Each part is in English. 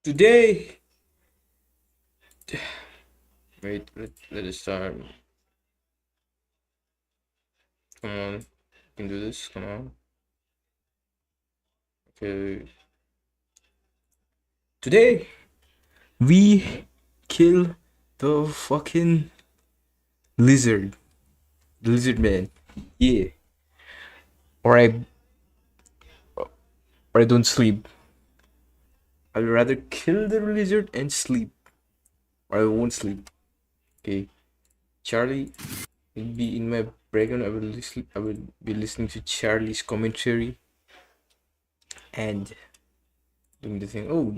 Today, wait, let us start. Come on, you can do this. Come on. Okay. Today, we kill the fucking lizard, the lizard man. Yeah. Or I don't sleep. I'd rather kill the lizard and sleep, or I won't sleep. Okay. Charlie will be in my background. I will be listening to Charlie's commentary and doing the thing. Oh,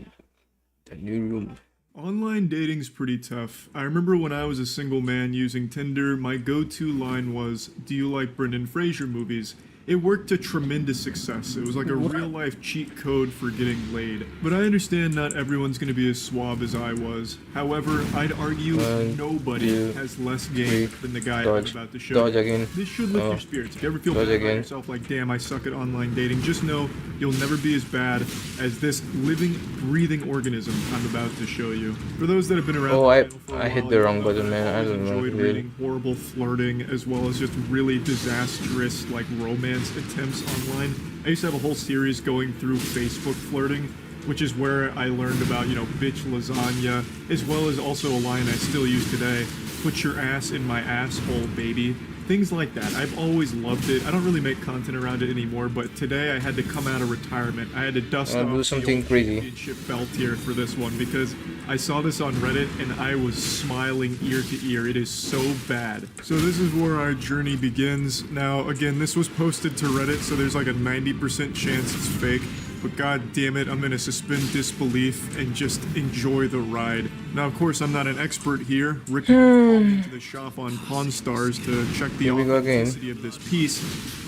the new room. Online dating's pretty tough. I remember when I was a single man using Tinder, my go-to line was, "Do you like Brendan Fraser movies?" It worked to tremendous success. It was like a real-life cheat code for getting laid. But I understand not everyone's gonna be as suave as I was. However, I'd argue nobody has less game than the guy I'm about to show Dodge you. again. This should lift your spirits. If you ever feel bad about yourself, like, damn, I suck at online dating, just know you'll never be as bad as this living, breathing organism I'm about to show you. For those that have been around, I hit the wrong button, man. I don't know. Enjoyed reading horrible flirting as well as just really disastrous like romance attempts online. I used to have a whole series going through Facebook flirting, which is where I learned about, bitch lasagna, as well as also a line I still use today, "Put your ass in my asshole, baby." Things like that. I've always loved it. I don't really make content around it anymore, but today I had to come out of retirement. I had to dust off do something the crazy. championship belt here for this one because I saw this on Reddit and I was smiling ear to ear. It is so bad. So this is where our journey begins. Now, again, this was posted to Reddit, so there's like a 90% chance it's fake. But god damn it, I'm gonna suspend disbelief and just enjoy the ride. Now, of course, I'm not an expert here. Rick called me to the shop on Pawn Stars to check the authenticity of this piece,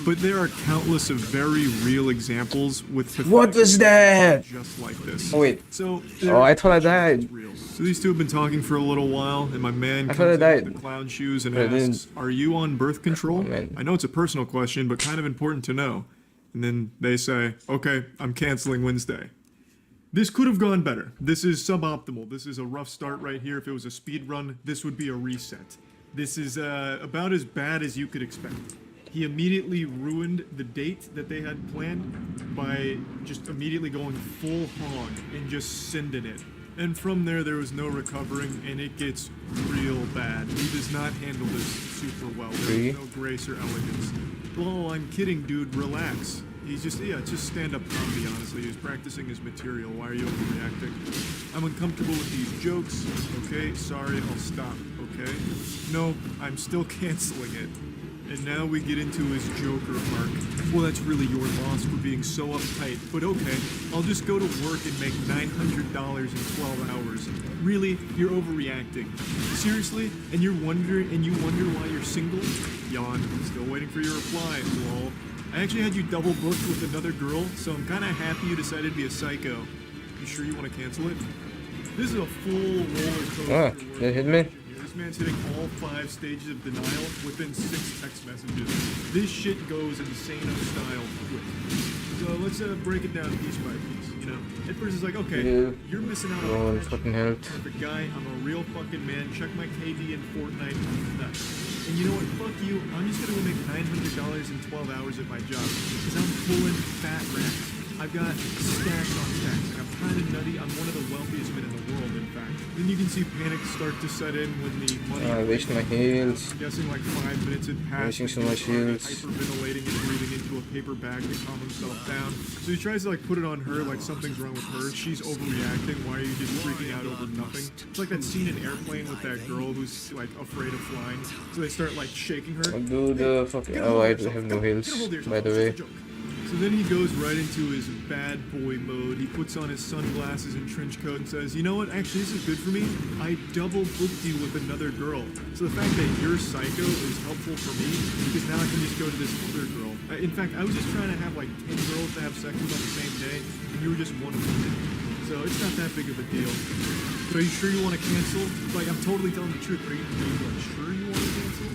but there are countless of very real examples with What was that? just like this. Oh wait. So I thought I died. So these two have been talking for a little while, and my man thought I comes in died. with the clown shoes and But I asks, "Are you on birth control?" Oh, man. I know it's a personal question, but kind of important to know. And then they say, "Okay, I'm canceling Wednesday." This could have gone better. This is suboptimal. This is a rough start right here. If it was a speed run, this would be a reset. This is about as bad as you could expect. He immediately ruined the date that they had planned by just immediately going full hog and just sending it. And from there was no recovering, and it gets real bad. He does not handle this super well. There's no grace or elegance. "Well, I'm kidding, dude. Relax." He's just stand-up comedy, honestly. He's practicing his material. Why are you overreacting? "I'm uncomfortable with these jokes. Okay, sorry, I'll stop. Okay? No, I'm still canceling it." And now we get into his Joker arc. "Well, that's really your loss for being so uptight, but okay, I'll just go to work and make $900 in 12 hours. Really? You're overreacting. Seriously? And you wonder why you're single? Yawn. Still waiting for your reply. Lol. I actually had you double booked with another girl, so I'm kinda happy you decided to be a psycho. You sure you want to cancel it?" This is a full roller coaster. That hit me. This man's hitting all 5 stages of denial within 6 text messages. This shit goes insano style quick. So let's break it down piece by piece. At first it's like, okay, you're missing out on fucking hell. perfect guy. I'm a real fucking man. Check my KD in Fortnite. Nuts. And you know what? Fuck you. I'm just gonna go make $900 in 12 hours at my job because I'm pulling fat racks. I've got stacks on stacks, and I'm kind of nutty. I'm one of the wealthiest men in the world, in fact. Then you can see panic start to set in when the money... I waste my heals. I'm guessing like 5 minutes had passed. Wasting so much heals. Hyperventilating and breathing into a paper bag to calm himself down. So he tries to put it on her like something's wrong with her. She's overreacting. Why are you just freaking out over nothing? It's like that scene in Airplane with that girl who's afraid of flying. So they start shaking her. I'll do the fucking... Oh, I have no heals, by the way. So then he goes right into his bad boy mode. He puts on his sunglasses and trench coat and says, "You know what? Actually, this is good for me. I double booked you with another girl. So the fact that you're psycho is helpful for me because now I can just go to this other girl. In fact, I was just trying to have 10 girls to have sex with on the same day, and you were just one of them. So it's not that big of a deal. So are you sure you want to cancel?" I'm totally telling the truth. Are you sure you want to cancel?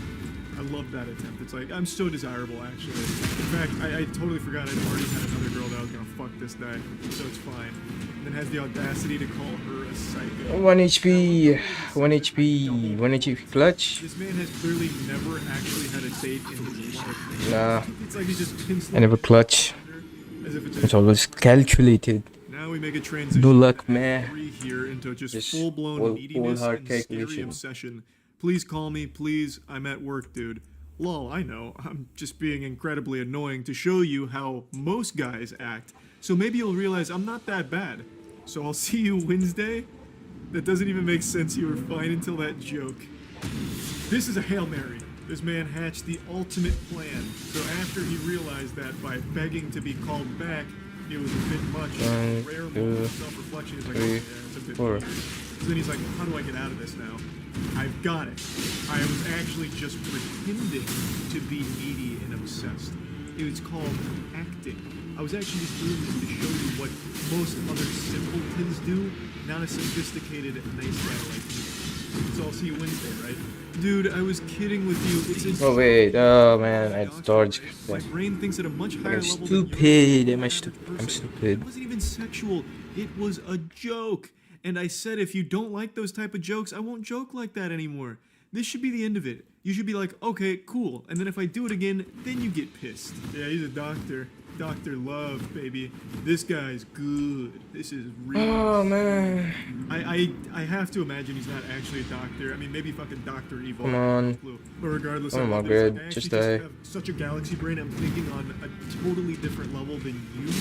I love that attempt. It's like, I'm so desirable, actually. In fact, I totally forgot I'd already had another girl that I was gonna fuck this day, so it's fine. And then has the audacity to call her a psycho. 1 HP, 1 HP, 1 HP clutch. This man has clearly never actually had a date in his life. Nah, It's like he just I never clutch. as if It's always calculated. Now we make a transition. No luck, man. Here into just Just full-blown all neediness hard and scary calculation. obsession. Please call me, please. I'm at work, dude. Lol, I know. I'm just being incredibly annoying to show you how most guys act. So maybe you'll realize I'm not that bad. So I'll see you Wednesday. That doesn't even make sense. You were fine until that joke. This is a Hail Mary. This man hatched the ultimate plan. So after he realized that by begging to be called back, it was a bit much. One, Rare two, moment of self-reflection is like, oh, three, yeah, it's a bit four. weird. So then he's like, how do I get out of this now? I've got it. I was actually just pretending to be needy and obsessed. It was called acting. I was actually just doing this to show you what most other simpletons do, not a sophisticated, nice guy like me. So I'll see you Wednesday, right? Dude, I was kidding with you. It's Oh wait, oh man, I dodged. My brain thinks at a much higher I'm level stupid. than I'm you. stupid. I'm It stupid. wasn't even sexual. It was a joke. And I said, if you don't like those type of jokes, I won't joke like that anymore. This should be the end of it. You should be like, okay, cool. And then if I do it again, then you get pissed. Yeah, he's a doctor. Dr. Love, baby. This guy's good. This is real. Oh man. I have to imagine he's not actually a doctor. I mean, maybe fucking Dr. Evil. Come on. But regardless, Oh I my love this. God, I just actually die. have such a galaxy brain. I'm thinking on a totally different level than you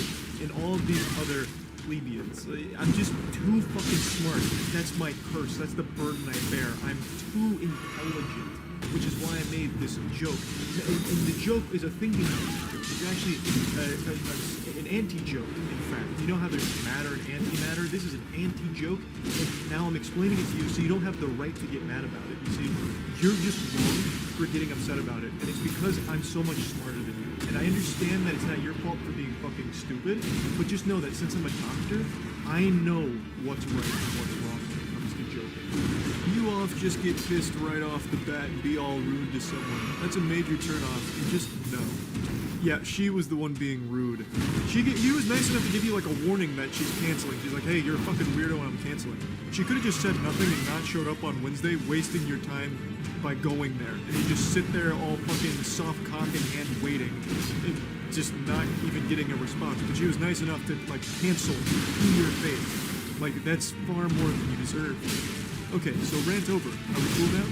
and all of these other plebeians. I'm just too fucking smart. That's my curse. That's the burden I bear. I'm too intelligent, which is why I made this joke. And the joke is a thinking joke. It's actually an anti-joke, in fact. You know how there's matter and antimatter? This is an anti-joke, and now I'm explaining it to you so you don't have the right to get mad about it. You see, you're just wrong for getting upset about it, and it's because I'm so much smarter than you. And I understand that it's not your fault for being fucking stupid, but just know that since I'm a doctor, I know what's right and what's wrong when it comes to joking. You off just get pissed right off the bat and be all rude to someone. That's a major turnoff, and just know. Yeah, she was the one being rude. He was nice enough to give you like a warning that she's canceling. She's like, hey, you're a fucking weirdo and I'm canceling. She could have just said nothing and not showed up on Wednesday, wasting your time by going there. And you just sit there all fucking soft cock in hand waiting and just not even getting a response. But she was nice enough to like cancel in your face. Like, that's far more than you deserve. Okay, so rant over. Are we cool now?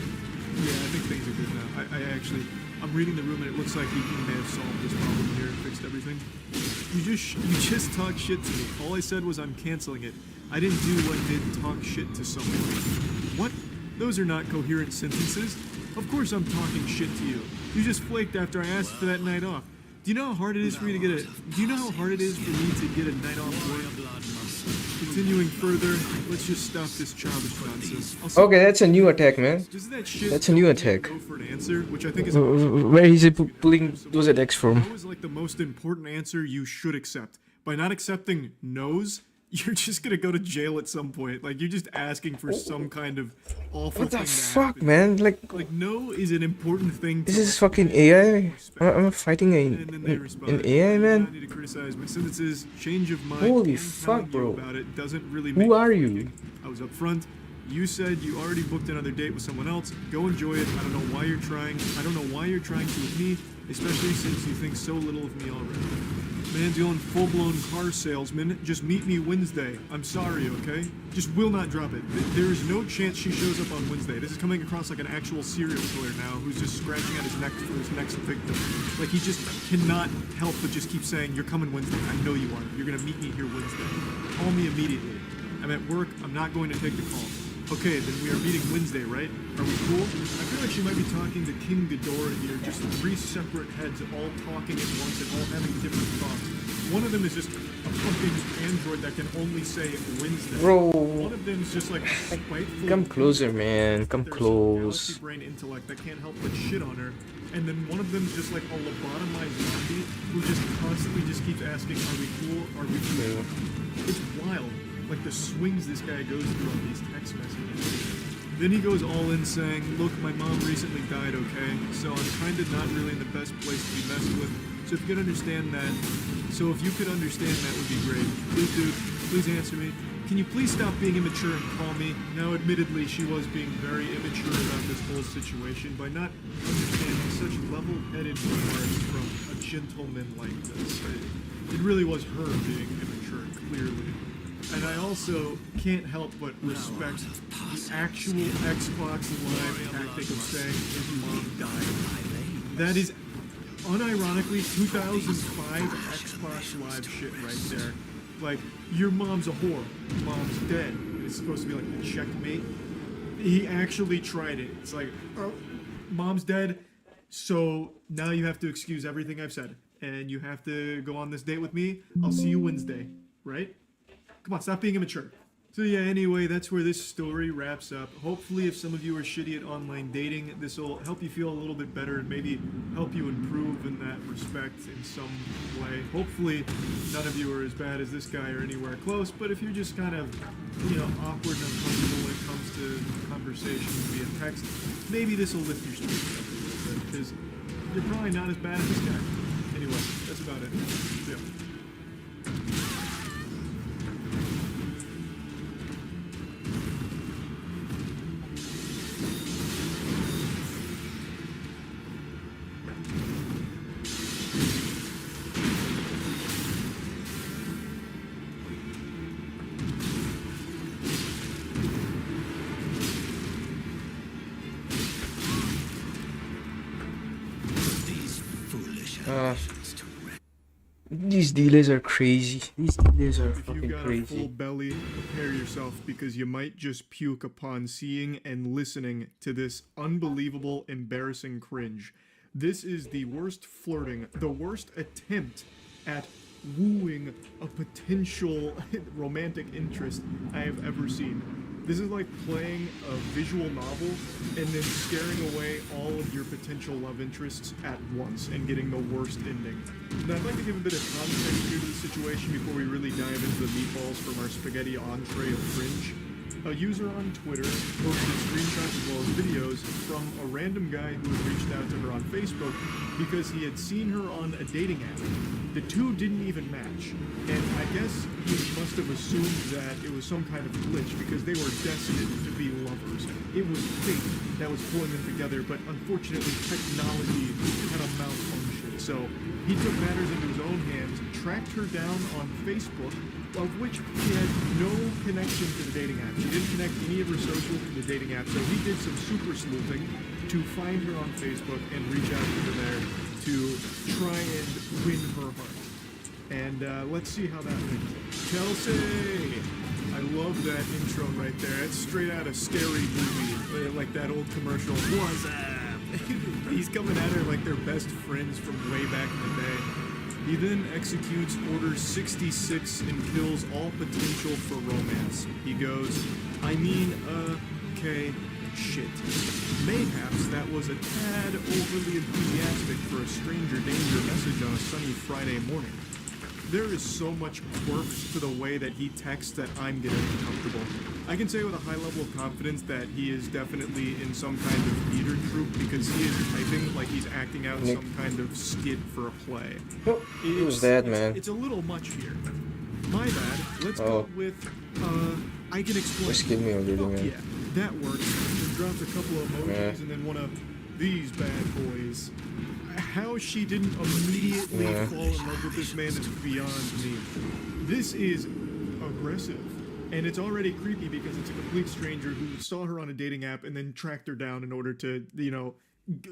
Yeah, I think things are good now. I'm reading the room and it looks like he may have solved this problem here and fixed everything. You just talked shit to me. All I said was I'm canceling it. I didn't do what did talk shit to someone. What? Those are not coherent sentences. Of course I'm talking shit to you. You just flaked after I asked for that night off. Do you know how hard it is for me to get Do you know how hard it is for me to get a night off work? Continuing further, let's just stop this childish nonsense. Okay, that's a new attack, man. Doesn't that shit That's a new attack. go for an answer, which I think is Where is he pulling those attacks from? no is like the most important answer you should accept. By not accepting no's, you're just gonna go to jail at some point. Like, you're just asking for some kind of awful What the thing to fuck, happen. man? Like, No is an important thing to this is fucking AI? I'm fighting and then they an respond, AI, I man? need to criticize my sentences, change of mind. Holy and fuck, telling you bro. About it doesn't really Who make are you? I was up front. You said you already booked another date with someone else. Go enjoy it. I don't know why you're trying. I don't know why you're trying to with me, especially since you think so little of me already. Man dealing full-blown car salesman. Just meet me Wednesday. I'm sorry, okay? Just will not drop it. There is no chance she shows up on Wednesday. This is coming across like an actual serial killer now who's just scratching at his neck for his next victim. Like, he just cannot help but just keep saying, you're coming Wednesday. I know you are. You're gonna meet me here Wednesday. Call me immediately. I'm at work. I'm not going to take the call. Okay, then we are meeting Wednesday, right? Are we cool? I feel like she might be talking to King Ghidorah here, just three separate heads all talking at once and all having different thoughts. One of them is just a fucking android that can only say Wednesday. Bro. One of them is just like a spiteful... Come closer, man. Come There's close. galaxy brain intellect that can't help but shit on her. And then one of them is just like a lobotomized zombie who just constantly just keeps asking, are we cool? Are we cool? It's wild. Like the swings this guy goes through on these text messages. Then he goes all in saying, look, my mom recently died, okay? So I'm kind of not really in the best place to be messed with. So if you could understand that, would be great. Please, dude, please answer me. Can you please stop being immature and call me? Now, admittedly, she was being very immature about this whole situation by not understanding such level-headed remarks from a gentleman like this. It really was her being immature, clearly. And I also can't help but respect the actual Xbox Live tactic of saying his mom died. That is, unironically, 2005 Xbox Live shit right there. Like, your mom's a whore. Mom's dead. It's supposed to be like the checkmate. He actually tried it. It's like, oh, mom's dead, so now you have to excuse everything I've said. And you have to go on this date with me. I'll see you Wednesday, right? Come on, stop being immature. So yeah, anyway, that's where this story wraps up. Hopefully, if some of you are shitty at online dating, this will help you feel a little bit better and maybe help you improve in that respect in some way. Hopefully, none of you are as bad as this guy or anywhere close, but if you're just kind of, awkward and uncomfortable when it comes to conversations via text, maybe this will lift your spirits up a little bit, because you're probably not as bad as this guy. Anyway, that's about it. Yeah. These dealers are crazy. These dealers are If you fucking got a full crazy. belly, prepare yourself because you might just puke upon seeing and listening to this unbelievable, embarrassing cringe. This is the worst flirting, the worst attempt at wooing a potential romantic interest I have ever seen. This is like playing a visual novel and then scaring away all of your potential love interests at once and getting the worst ending. Now, I'd like to give a bit of context here to the situation before we really dive into the meatballs from our spaghetti entree of cringe. A user on Twitter posted screenshots as well as videos from a random guy who had reached out to her on Facebook because he had seen her on a dating app. The two didn't even match, and I guess he must have assumed that it was some kind of glitch because they were destined to be lovers. It was fate that was pulling them together, but unfortunately technology had a malfunction. So he took matters into his own hands, tracked her down on Facebook, of which he had no connection to the dating app. She didn't connect any of her socials to the dating app, so he did some super sleuthing to find her on Facebook and reach out to her there to try and win her heart. And let's see how that went. Chelsea! I love that intro right there. It's straight out of Scary Movie, like that old commercial. What's up? He's coming at her like they're best friends from way back in the day. He then executes Order 66 and kills all potential for romance. He goes, okay, shit. Mayhaps that was a tad overly enthusiastic for a stranger danger message on a sunny Friday morning. There is so much quirks to the way that he texts that I'm getting uncomfortable. I can say with a high level of confidence that he is definitely in some kind of theater troupe because he is typing like he's acting out some kind of skit for a play. Who's that, man? It's a little much here. My bad. Let's go with, I can explain. Just give me a little, man. Yeah, that works. And dropped a couple of emojis and then one of these bad boys. How she didn't immediately fall in love with this man is beyond me. This is aggressive. And it's already creepy because it's a complete stranger who saw her on a dating app and then tracked her down in order to,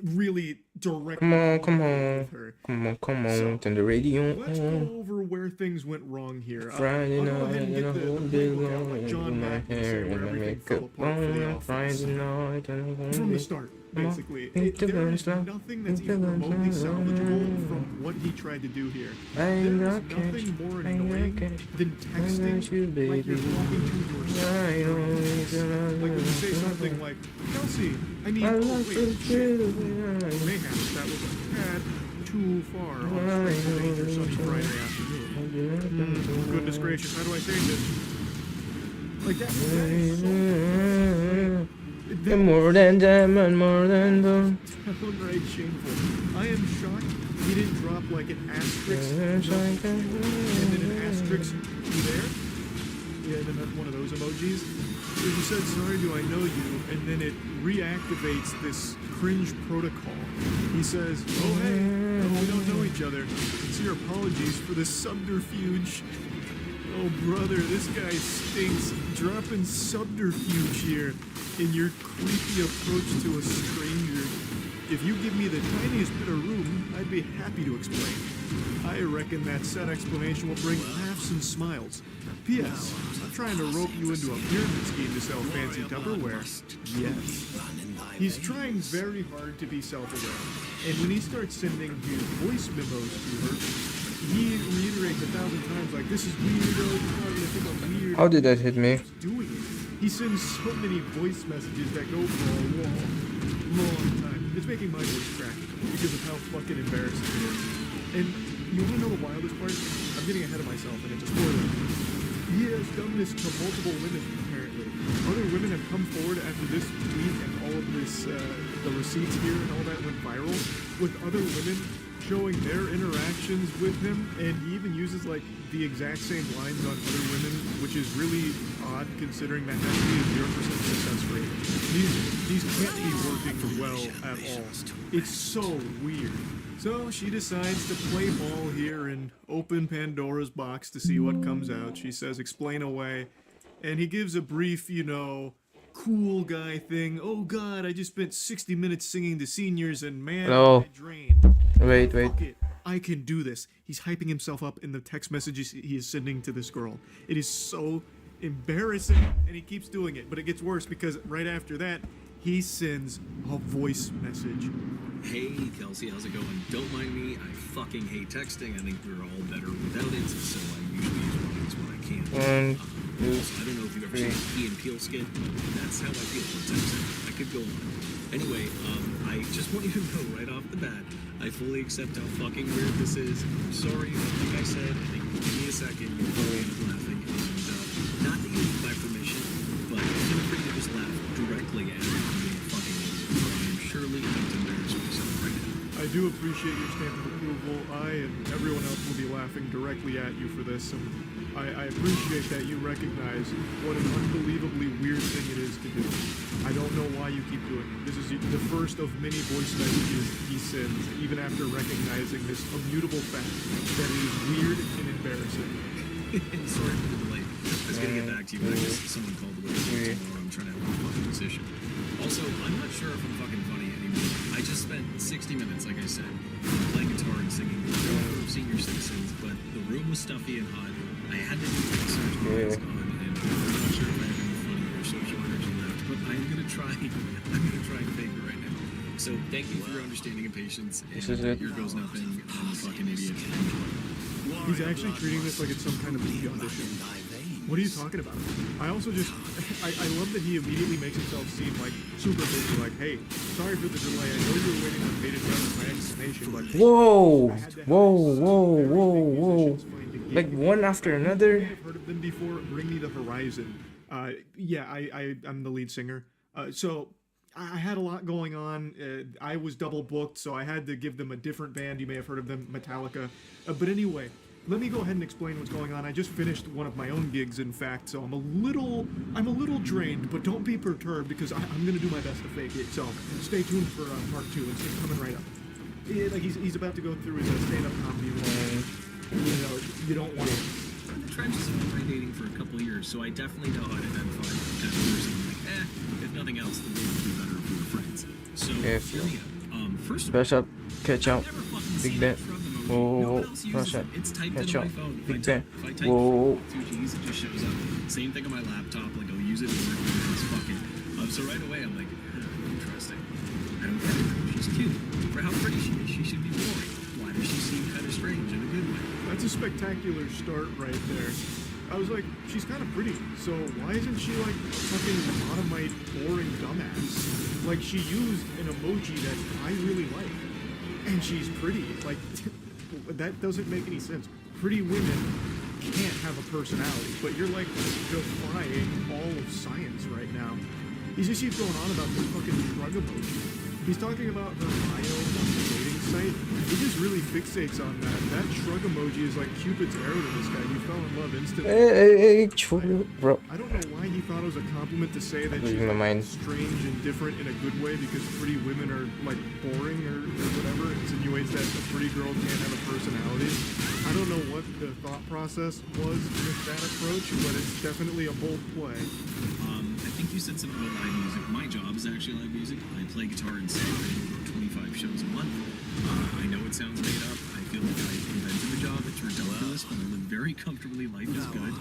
really directly Come on. with her. Come on, turn the radio Let's on. go over where things went wrong here. Friday I'll go night ahead and and a get the whole day playbook out long, like and John my Madden hair said, and where my everything fell makeup apart for the on offense. Friday night and a whole From the day. start, Come on, basically. hit the There is ground, nothing that's hit the even remotely ground, salvageable from what he tried to do here. I There is got cash, nothing more I annoying got cash, than I texting got you, like you're baby. talking to yourself. I know Like when you say something like, Kelsey, I love wait, you, shit. baby. Mayhaps that was a tad too far on a stranger danger sunny Friday afternoon. Goodness gracious, how do I say this? Like that is so right? You're more than diamond, more than gold. Downright shameful. I am shocked he didn't drop like an asterisk and then an asterisk there. Yeah, and then that's one of those emojis. So he said, sorry, do I know you? And then it reactivates this cringe protocol. He says, oh hey, no, we don't know each other. Sincere apologies for this subterfuge. Oh brother, this guy stinks. Dropping subterfuge here in your creepy approach to a stranger. If you give me the tiniest bit of room, I'd be happy to explain. I reckon that said explanation will bring laughs and smiles. P.S. I'm trying to rope you into a pyramid scheme to sell fancy Tupperware. Yes. He's trying very hard to be self-aware, and when he starts sending his voice memos to her, he reiterates 1,000 times like, this is weird, oh, you're not gonna think I'm weird. How did that hit me? Doing it. He sends so many voice messages that go for a long time. It's making my voice crack because of how fucking embarrassing it is. And you wanna know the wildest part? I'm getting ahead of myself and it's a spoiler. He has done this to multiple women, apparently. Other women have come forward after this tweet and all of this, the receipts here and all that went viral, with other women showing their interactions with him, and he even uses like the exact same lines on other women, which is really odd considering that has to be a 0% success rate. These can't be working well at all. It's so weird. So she decides to play ball here and open Pandora's box to see what comes out. She says, explain away. And he gives a brief, you know, cool guy thing. Oh God, I just spent 60 minutes singing to seniors and man, I drained. Wait. Fuck it. I can do this. He's hyping himself up in the text messages he is sending to this girl. It is so embarrassing, and he keeps doing it. But it gets worse because right after that, he sends a voice message. Hey Kelsey, how's it going? Don't mind me, I fucking hate texting. I think we're all better without it, so I usually use lines when I can. Also, I don't know if you've ever seen a Key and Peele skit, but that's how I feel when texting. I could go on. Anyway, I just want you to know right off the bat, I fully accept how fucking weird this is. I'm sorry, like I said, I think give me a second, you'll probably end up laughing. And not that you need my permission, but feel free to just laugh directly at me being fucking idiot. I'm surely going to embarrass myself right now. I do appreciate your stamp of approval. I and everyone else will be laughing directly at you for this, and I appreciate that you recognize what an unbelievably weird thing it is to do. I don't know why you keep doing it. This is the first of many voice messages he sends, even after recognizing this immutable fact that it is weird and embarrassing. Sorry for the delay. I was gonna get back to you, but I guess someone called the way tomorrow. I'm trying to have a fucking position. Also, I'm not sure if I'm fucking funny anymore. I just spent 60 minutes, like I said, playing guitar and singing for senior citizens, but the room was stuffy and hot. I had to do research while I was gone, and I'm not sure if I have any funny or social energy left, but I'm gonna try and fake it right now. So thank you for your understanding and patience, and here goes nothing. I'm a fucking idiot. He's actually treating this like it's some kind of movie audition. What are you talking about? I also just, I love that he immediately makes himself seem like super busy, like, hey, sorry for the delay, I know you were waiting on bated breath for my explanation, but... Whoa. Like one after another? I've heard of them before, Bring Me the Horizon. Yeah, I'm the lead singer. So, I had a lot going on. I was double booked, so I had to give them a different band. You may have heard of them, Metallica. But anyway, let me go ahead and explain what's going on. I just finished one of my own gigs, in fact, so I'm a little drained, but don't be perturbed because I'm gonna do my best to fake it. So stay tuned for part 2. It's coming right up. Like he's about to go through his stand-up comedy role. You know, you don't want to. In the trenches of online dating for a couple years, so I definitely know how to identify the kind of person like, if nothing else, the world would be better if we were friends. So, hear me out. First of all, Splash up, catch out, I've never fucking big seen bet. it from the movie. Whoa, No one else uses splash up, it. It's typed catch into my out, phone. big If bet. I type Whoa. 2 G's, it just shows up. Same thing on my laptop. Like I'll use it at work and it's fucking. So right away I'm like, interesting. I don't get it. She's cute. For how pretty she is, she should be boring. Why does she seem kind of strange in a good way? That's a spectacular start right there. I was like, she's kind of pretty, so why isn't she like a fucking lobotomite, boring dumbass? Like, she used an emoji that I really like, and she's pretty. Like, that doesn't make any sense. Pretty women can't have a personality, but you're like defying all of science right now. He just keeps going on about the fucking shrug emoji. He's talking about her bio on the dating site. He just really fixates on that. That shrug emoji is like Cupid's arrow to this guy. He fell in love instantly. Hey, chill, bro. I don't know why he thought it was a compliment to say that she's Losing my mind. strange and different in a good way because pretty women are like boring or whatever. It insinuates that a pretty girl can't have a personality. I don't know what the thought process was with that approach, but it's definitely a bold play. I think you said something about live music. My job is actually live music. I play guitar and sing. I do about 25 shows a month. I know it sounds made up. I feel like I invented the job. It's ridiculous, but I live very comfortably. Life is good.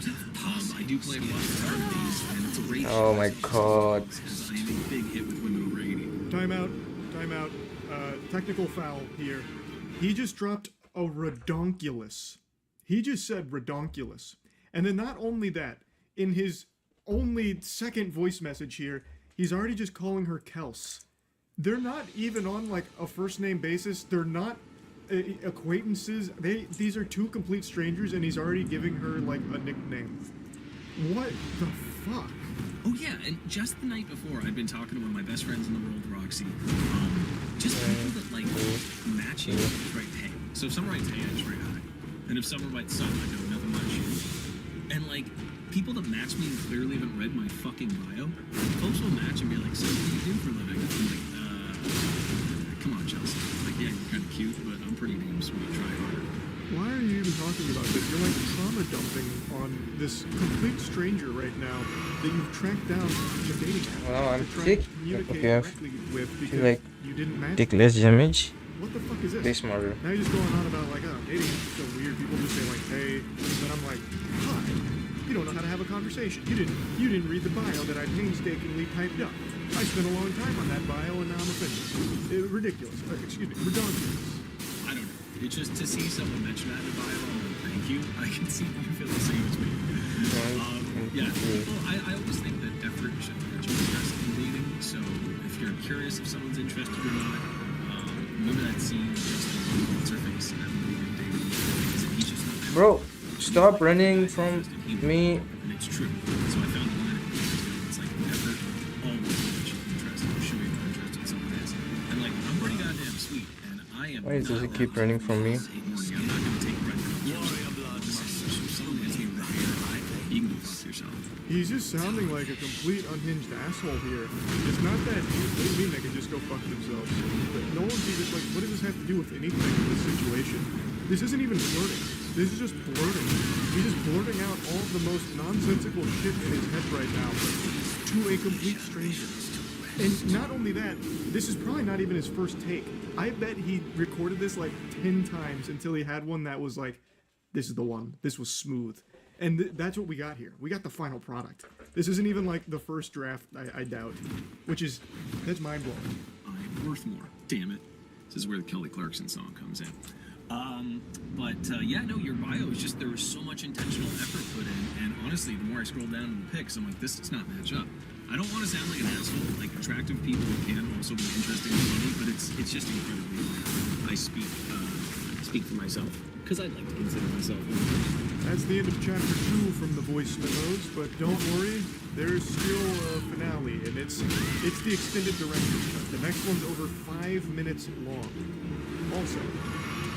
I do play a lot of guitar with these, and it's a rage. Oh my god. Because I am a big hit with women over 80. Time out. Technical foul here. He just dropped a redonkulous. He just said redonkulous. And then not only that, in his only second voice message here, he's already just calling her Kels. They're not even on like a first name basis. They're not acquaintances. These are two complete strangers, and he's already giving her like a nickname. What the fuck? Oh yeah, and just the night before, I'd been talking to one of my best friends in the world, Roxy. Just people that like matching each right hey. So if someone writes hey, I just write hi. And if someone writes son, I go nothing much. And like people that match me and clearly haven't read my fucking bio, folks will match and be like, so what do you do for a living? I'm like, come on, Chelsea. Like, yeah, you're kind of cute, but I'm pretty damn sweet. Try harder. Why are you even talking about this? You're like trauma dumping on this complete stranger right now that you've tracked down the dating app. Well, I'm to try sick. to communicate Okay, directly with because like you didn't match. take less damage. What the fuck is this? Play smarter. Now you're just going on about like, oh, dating is so weird. People just say like, hey, but I'm like, hi. You don't know how to have a conversation. You didn't read the bio that I painstakingly typed up. I spent a long time on that bio and now I'm offended. Ridiculous. Excuse me, ridiculous. I don't know. It's just to see someone mention that in the bio, I'm like, thank you. I can see you feel the same as me. Yeah, people, I always think that effort should match interest in dating. So if you're curious if someone's interested or not, remember that scene of Justin, what's her face, and everybody dating. He's just not Bro, stop running from me. And it's true. So I found the line of it's like effort always makes you interested. Show you how interested someone is. And like I'm pretty goddamn sweet, and I am. Why does not it keep running from me? I'm not gonna take breadcrumbs. If someone hits me right in the eye, you can go fuck yourself. He's just sounding like a complete unhinged asshole here. It's not that what do you mean they can just go fuck themselves? But no one's even like, what does this have to do with anything in this situation? This isn't even flirting. This is just blurting. He's just blurting out all of the most nonsensical shit in his head right now to a complete stranger. And not only that, this is probably not even his first take. I bet he recorded this like 10 times until he had one that was like, this is the one. This was smooth. And that's what we got here. We got the final product. This isn't even like the first draft, I doubt. That's mind-blowing. I'm worth more. Damn it. This is where the Kelly Clarkson song comes in. Yeah, no, your bio is just, there was so much intentional effort put in, and honestly, the more I scroll down in the pics, I'm like, this does not match up. I don't want to sound like an asshole, like attractive people can also be interesting and funny, but it's just incredibly rare. I speak for myself, because I'd like to consider myself one. That's the end of chapter 2 from the voice memos, but don't worry, there's still a finale, and it's the extended director's cut. The next one's over 5 minutes long. Also,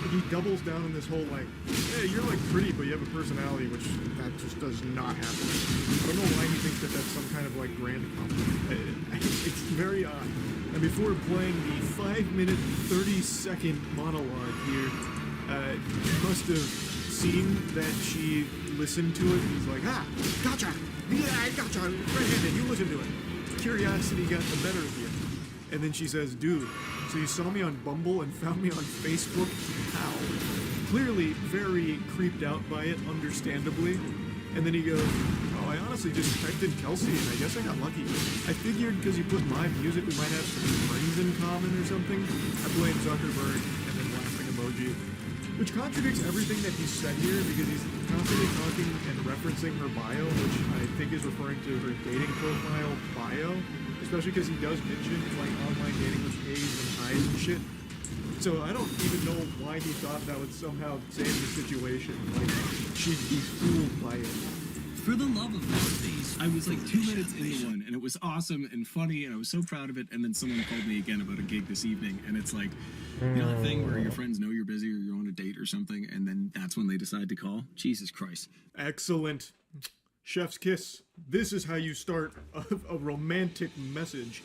he doubles down on this whole like, hey, you're like pretty, but you have a personality, which that just does not happen. I don't know why he thinks that that's some kind of like grand compliment. It's very odd. And before playing the 5-minute, 30-second monologue here, he must have seen that she listened to it. He's like, gotcha! Yeah, I gotcha! Red-handed, you listen to it. Curiosity got the better of you. And then she says, dude, so you saw me on Bumble and found me on Facebook? How? Clearly very creeped out by it, understandably. And then he goes, oh, I honestly just typed in Kelsey and I guess I got lucky. I figured because you put live music we might have some friends in common or something. I blame Zuckerberg and then laughing emoji. Which contradicts everything that he said here because he's constantly talking and referencing her bio, which I think is referring to her dating profile bio. Especially because he does mention like online dating with A's and I's and shit. So I don't even know why he thought that would somehow save the situation. Like she'd be fooled by it. For the love of nowadays, I was like 2 minutes into one, and it was awesome and funny, and I was so proud of it. And then someone called me again about a gig this evening, and it's like, you know that thing where your friends know you're busy or you're on a date or something, and then that's when they decide to call? Jesus Christ. Excellent. Chef's kiss. This is how you start a romantic message.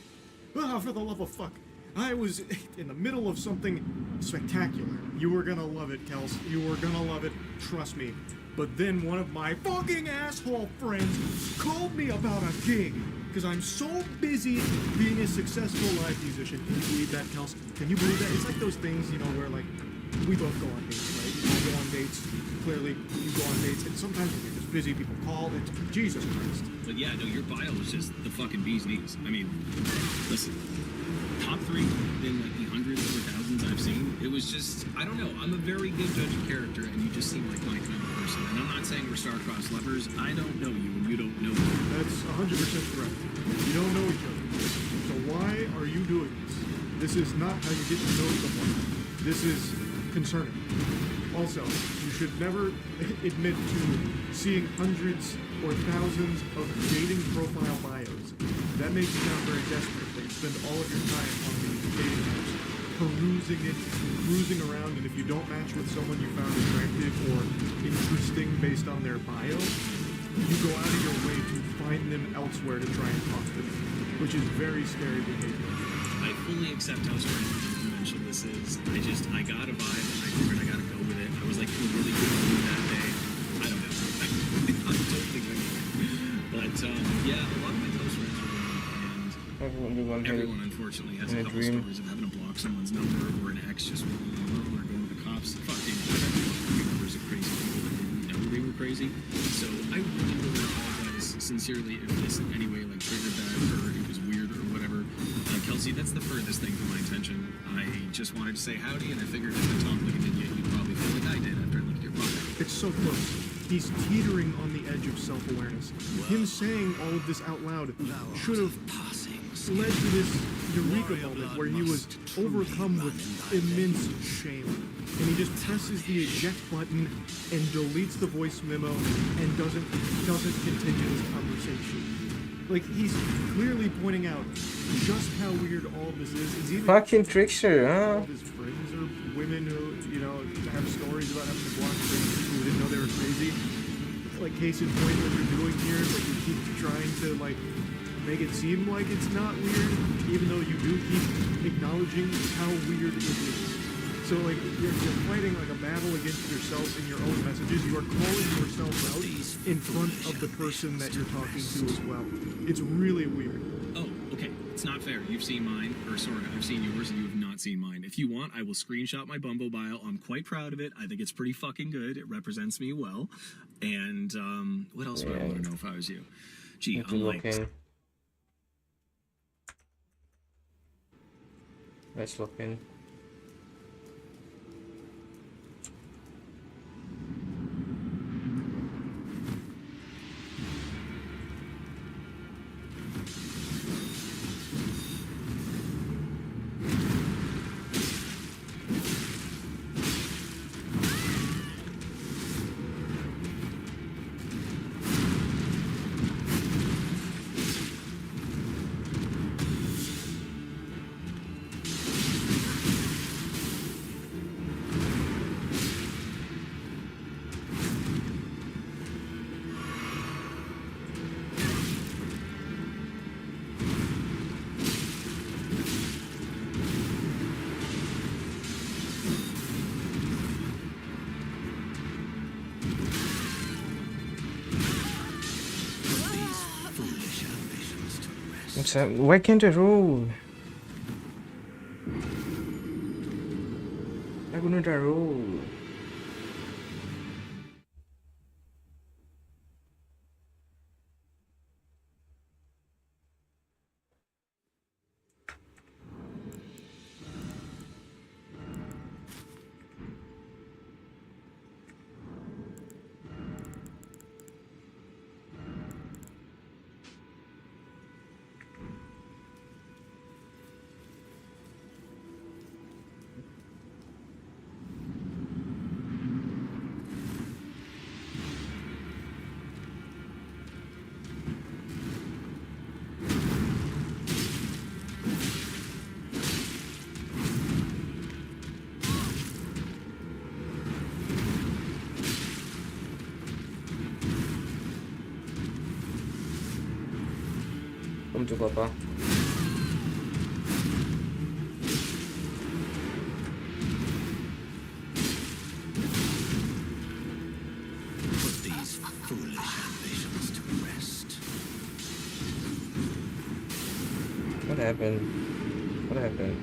Ah, for the love of fuck. I was in the middle of something spectacular. You were gonna love it, Kels. You were gonna love it. Trust me. But then one of my fucking asshole friends called me about a gig. Because I'm so busy being a successful live musician. Can you believe that, Kels? Can you believe that? It's like those things, you know, where like, we both go on dates, right? I go on dates. Clearly, you go on dates. And sometimes when you're just busy, people call. It's Jesus Christ. But yeah, no, your bio is just the fucking bee's knees. I mean, listen, top 3 in like the hundreds or thousands I've seen. It was just, I don't know. I'm a very good judge of character, and you just seem like my kind of person. And I'm not saying we're star-crossed lovers. I don't know you, and you don't know me. That's 100% correct. You don't know each other. So why are you doing this? This is not how you get to know someone. This is concerning. Also, you should never admit to seeing hundreds or thousands of dating profile bios. That makes you sound very desperate, that you spend all of your time on the dating apps, perusing it, cruising around, and if you don't match with someone you found attractive or interesting based on their bio, you go out of your way to find them elsewhere to try and talk to them, which is very scary behavior. I fully accept how strange and unconventional this is. I got a vibe, and I figured I gotta go with it. I was like in a really good mood that day. I don't know. I'm totally good. But yeah, a lot of my close friends are women, and everyone unfortunately has a couple stories of having to block someone's number or an ex just won't leave them alone or going to the cops. Fucking numbers of crazy people that didn't know they were crazy. So I really, really apologize sincerely if this in any way like triggered that or it was weird or whatever. Kelsey, that's the furthest thing from my intention. I just wanted to say howdy, and I figured if I talked like an idiot, you'd probably feel like I did after I looked at your profile. It's so close. He's teetering on the edge of self-awareness. Him saying all of this out loud should have led to this eureka moment where he was overcome with immense shame. And he just presses the eject button and deletes the voice memo and doesn't continue this conversation. Like, he's clearly pointing out just how weird all of this is. He's even Fucking trickster, huh? all of his friends are women who, you know, have stories about having to block crazy people who didn't know they were crazy. It's like case in point what you're doing here is like you keep trying to like make it seem like it's not weird, even though you do keep acknowledging how weird it is. So like you're fighting like a battle against yourself in your own messages. You are calling yourself out in front of the person that you're talking to as well. It's really weird. Oh, okay. It's not fair. You've seen mine, or sorry, I've seen yours and you have not seen mine. If you want, I will screenshot my Bumble bio. I'm quite proud of it. I think it's pretty fucking good. It represents me well. And what else would I want to know if I was you? Gee, I'm like... Looking. Let's look in. Why can't I roll? Why couldn't I roll? Untuk apa? Put these foolish ambitions to rest. What happened? What happened?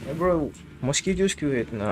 Hey bro, mosquitoes क्यों है इतना?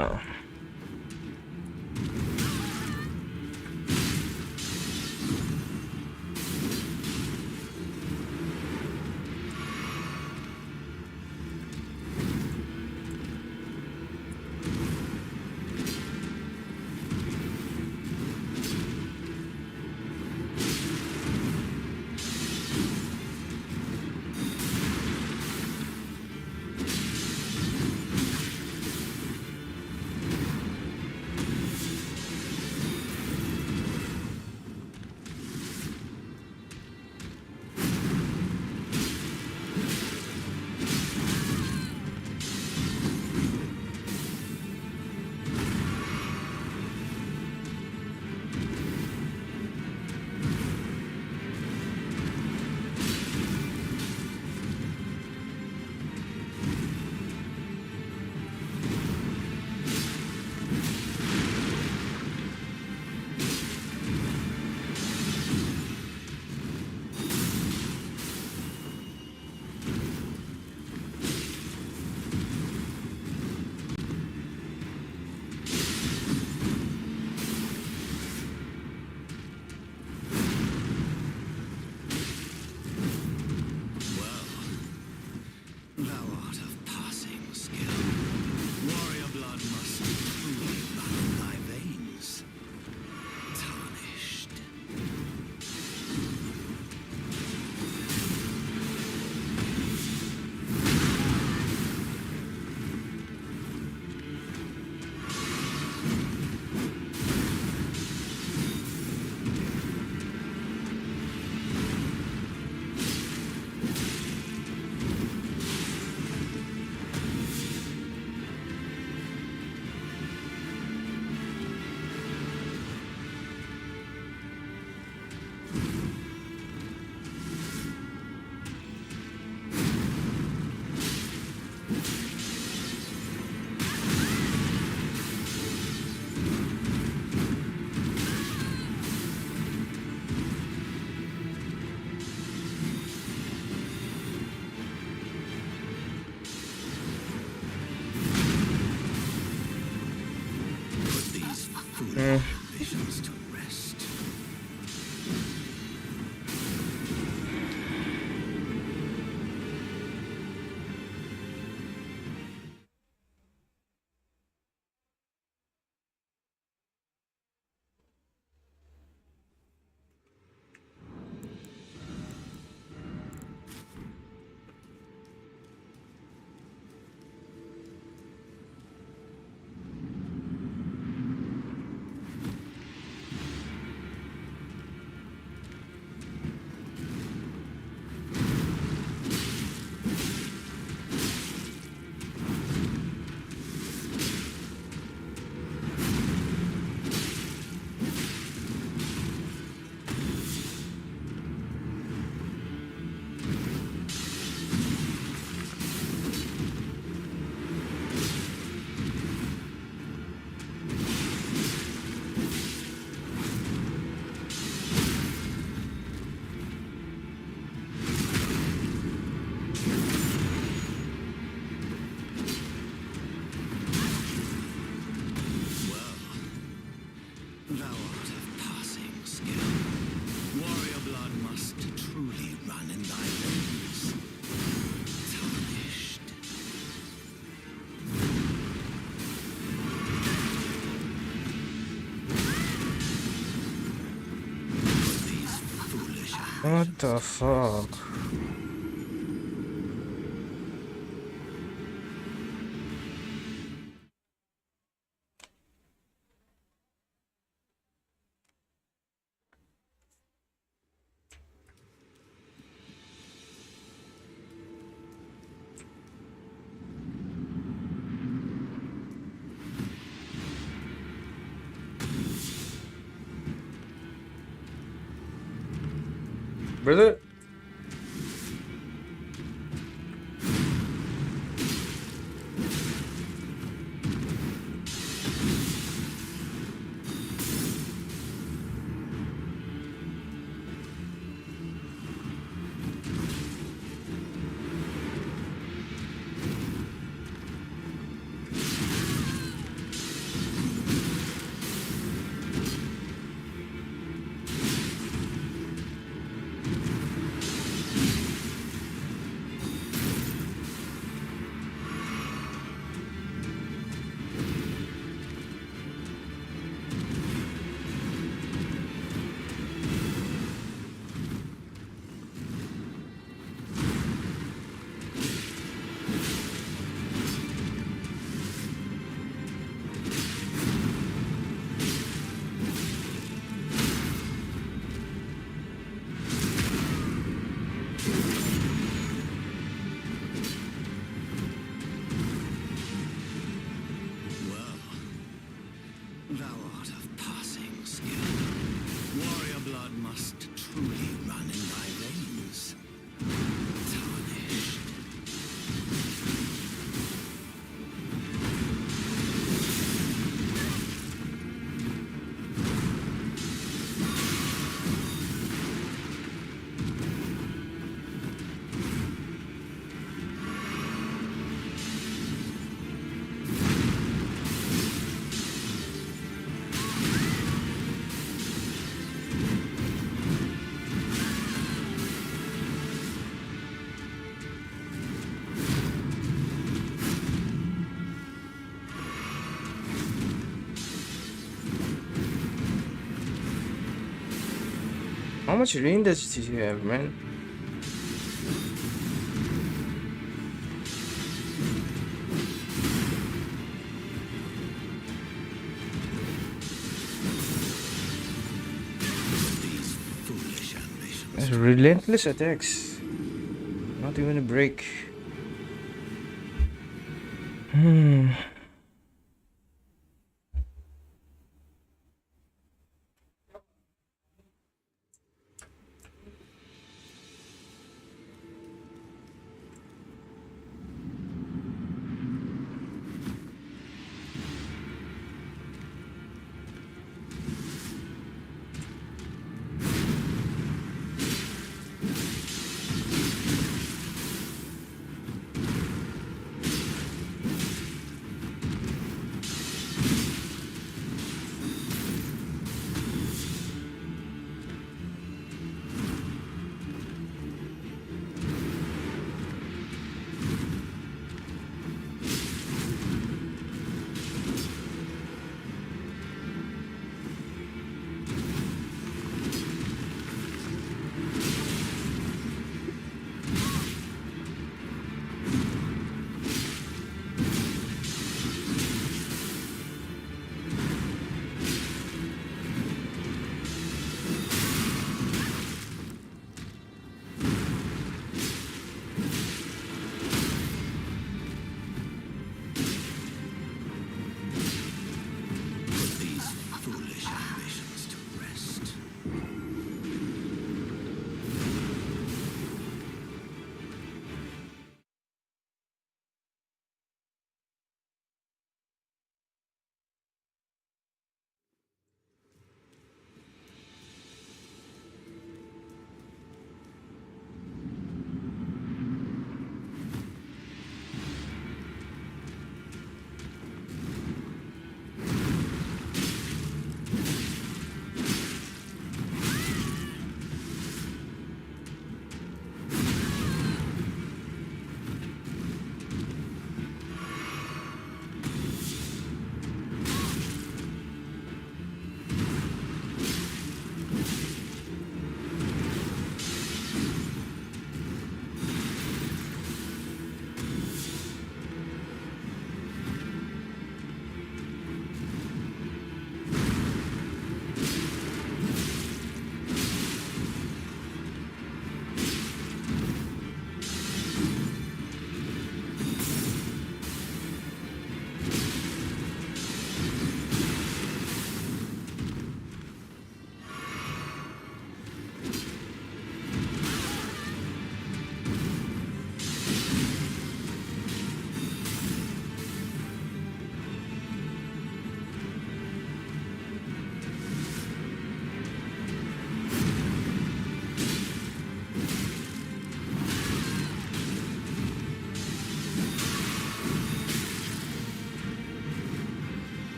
What the fuck? Brother? Well, thou art of passing skill. Warrior blood must truly run in thy veins. Tarnished. How much range does he have, man? These foolish ambitions. That's relentless attacks. Not even a break.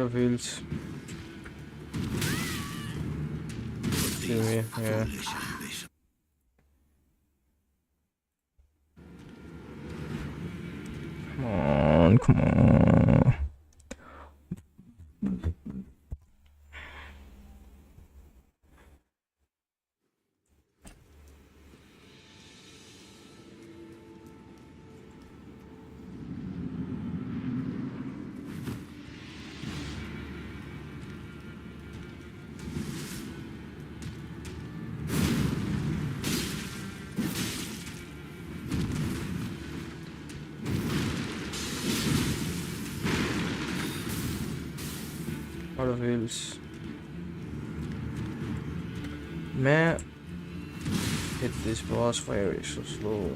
of heals. Kill me, yeah. Come on, come on. Out of heals. Man, hit this boss fire is so slow.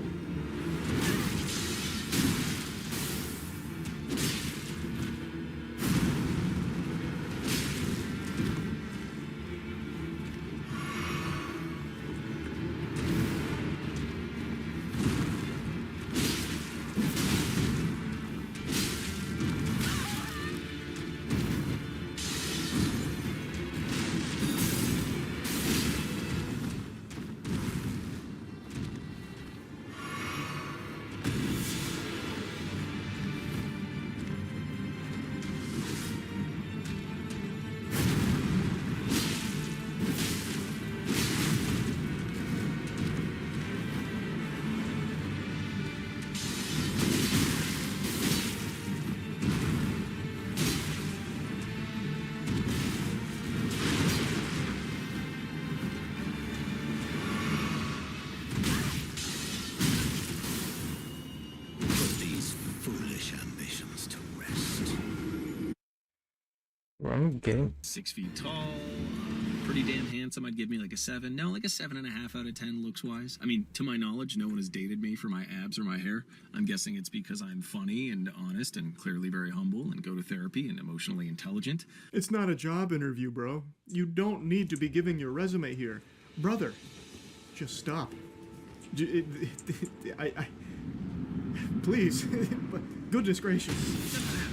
I'm getting 6 feet tall, pretty damn handsome. I'd give me like a 7. No, like a 7.5 out of 10 looks wise. I mean, to my knowledge, no one has dated me for my abs or my hair. I'm guessing it's because I'm funny and honest and clearly very humble and go to therapy and emotionally intelligent. It's not a job interview, bro. You don't need to be giving your resume here. Brother, just stop. Please. Goodness gracious.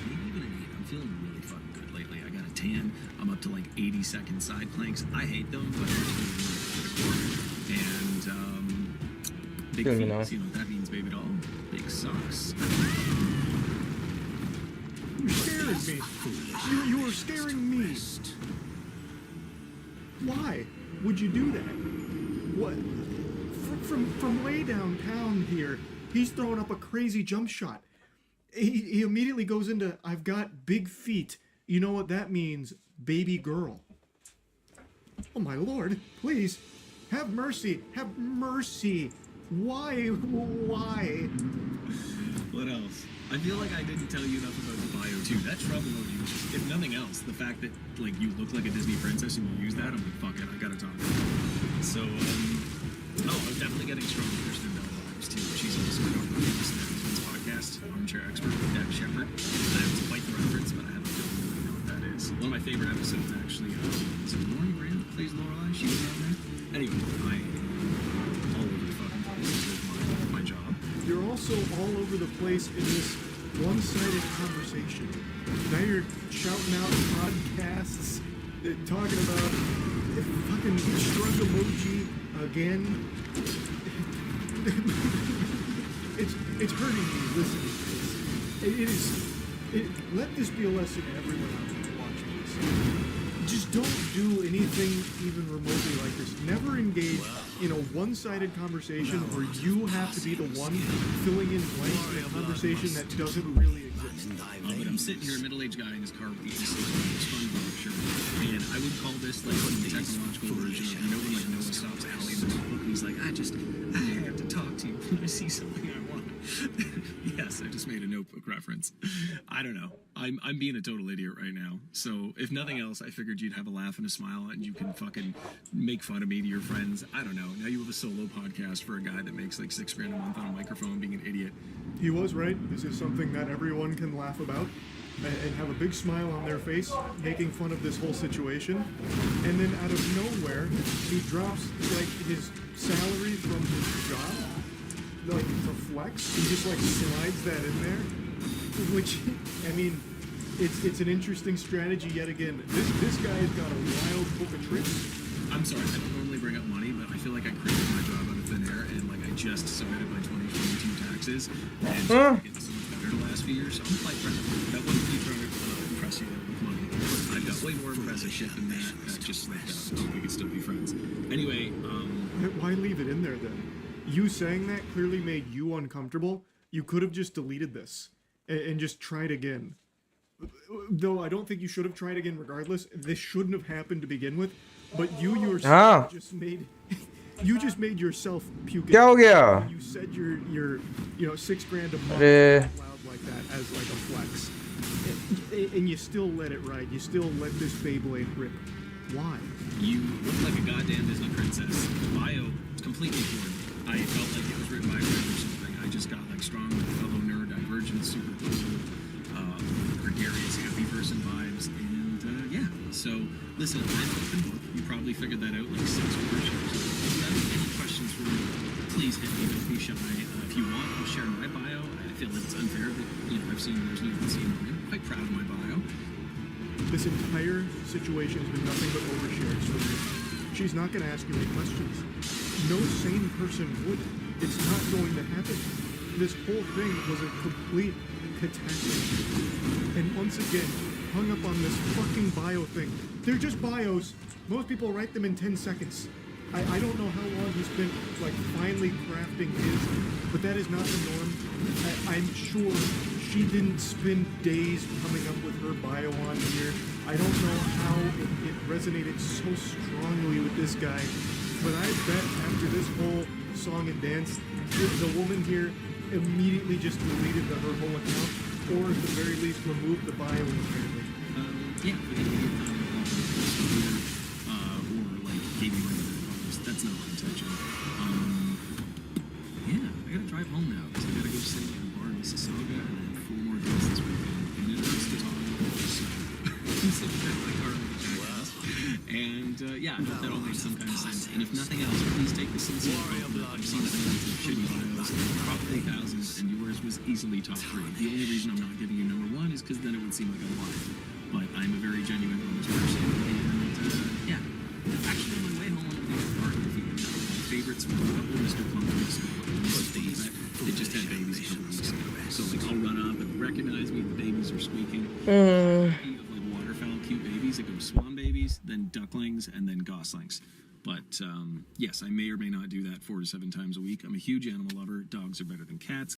Even an 8. I'm feeling really fucking good lately. I got a tan. I'm up to like 80-second side planks. I hate them, but they're actually really good. And big Feeling feet. nice. You know what that means, baby doll? Big socks. You scared me. You were scaring me. Why would you do that? What? From way downtown here, he's throwing up a crazy jump shot. He immediately goes into, I've got big feet. You know what that means? Baby girl. Oh my lord, please. Have mercy. Have mercy. Why? Why? What else? I feel like I didn't tell you enough about the bio too. That shrub emoji, if nothing else, the fact that like you look like a Disney princess and you use that, I'm like, fuck it, I gotta talk. So, I'm definitely getting strong Kristen Bell vibes too. She's also on the Husband's podcast, Armchair Expert with Deb Shepard. I have to fight the reference, but I don't really know what that is. One of my favorite episodes actually, is it Lauren Graham that plays Lorelai? She was on there. Anyway, I am all over the fucking place with my job. You're also all over the place in this one-sided conversation. Now you're shouting out podcasts, talking about fucking shrug emoji again. It's hurting me listening to this. Let this be a lesson to everyone out there watching this. Just don't do anything even remotely like this. Never engage in a one-sided conversation where you have to be the one filling in blanks in a conversation that doesn't really exist. But I'm sitting here, a middle-aged guy in his car with the SpongeBob shirt, and I would call this like the technological version of, you know, when like Noah stops Allie in the book and he's like, I have to talk to you when I see something I want. Yes, I just made a notebook reference. I don't know. I'm being a total idiot right now. So if nothing else, I figured you'd have a laugh and a smile and you can fucking make fun of me to your friends. I don't know. Now you have a solo podcast for a guy that makes like $6,000 a month on a microphone being an idiot. He was right. This is something that everyone can laugh about and have a big smile on their face, making fun of this whole situation. And then out of nowhere, he drops like his salary from his job, like for flex. He just like slides that in there, which, I mean, it's an interesting strategy yet again. This guy's got a wild book of tricks. I'm sorry, I don't normally bring up money, but I feel like I created my job out of thin air, and like I just submitted my 2022 taxes, and it's getting so much better the last few years. So I'm quite proud. That wasn't me trying to impress you with money. I've got way more impressive shit than that. That just slipped out, so we could still be friends. Anyway, Why leave it in there then? You saying that clearly made you uncomfortable. You could have just deleted this and just tried again. Though I don't think you should have tried again regardless. This shouldn't have happened to begin with. But you yourself just made you just made yourself puke. क्या हो गया? You said your you know $6 grand a month अरे out loud like that as like a flex. And you still let it ride. You still let this Beyblade rip. Why? you look like a goddamn Disney princess. The bio is completely foreign. I felt like it was written by a friend or something. I just got like strong fellow neurodivergent, super cool, gregarious, happy person vibes, and yeah. So listen, I'm open book. You probably figured that out like 6 quarters. So if you have any questions for me, please hit me. Don't be shy. If you want, I'll share my bio. I feel like it's unfair that I've seen yours and you haven't seen mine. I'm quite proud of my bio. This entire situation has been nothing but overshares for me. She's not going to ask you any questions. No sane person would. It's not going to happen. This whole thing was a complete catastrophe. And once again, hung up on this fucking bio thing. They're just bios. Most people write them in 10 seconds. I don't know how long he spent, like, finally crafting his, but that is not the norm. I'm sure she didn't spend days coming up with her bio on here. I don't know how it resonated so strongly with this guy, but I bet after this whole song and dance, the woman here immediately just deleted her whole account, or at the very least removed the bio entirely. Yeah, we didn't get or like gave me my that's not my intention. Yeah, I gotta drive home now because I gotta go sit in a bar in Mississauga and then 4 more days this weekend. And it hurts to talk. So my car and yeah, I hope that all makes some kind of sense. And if nothing else, please take this sincere compliment. I've seen hundreds of shitty bios, probably thousands, and yours was easily top 3. The only reason I'm not giving you number 1 is because then it would seem like I'm lying. But I'm a very genuine, honest person, and yeah. Actually, on my way home, I'm gonna go to the my favorites were a couple Mr. Plumpers and Mrs. Days. They just had babies a couple weeks ago. So like I'll run up and recognize me, the babies are squeaking. Like waterfowl cute babies that go swan babies, then ducklings, and then goslings. But yes, I may or may not do that 4 to 7 times a week. I'm a huge animal lover. Dogs are better than cats.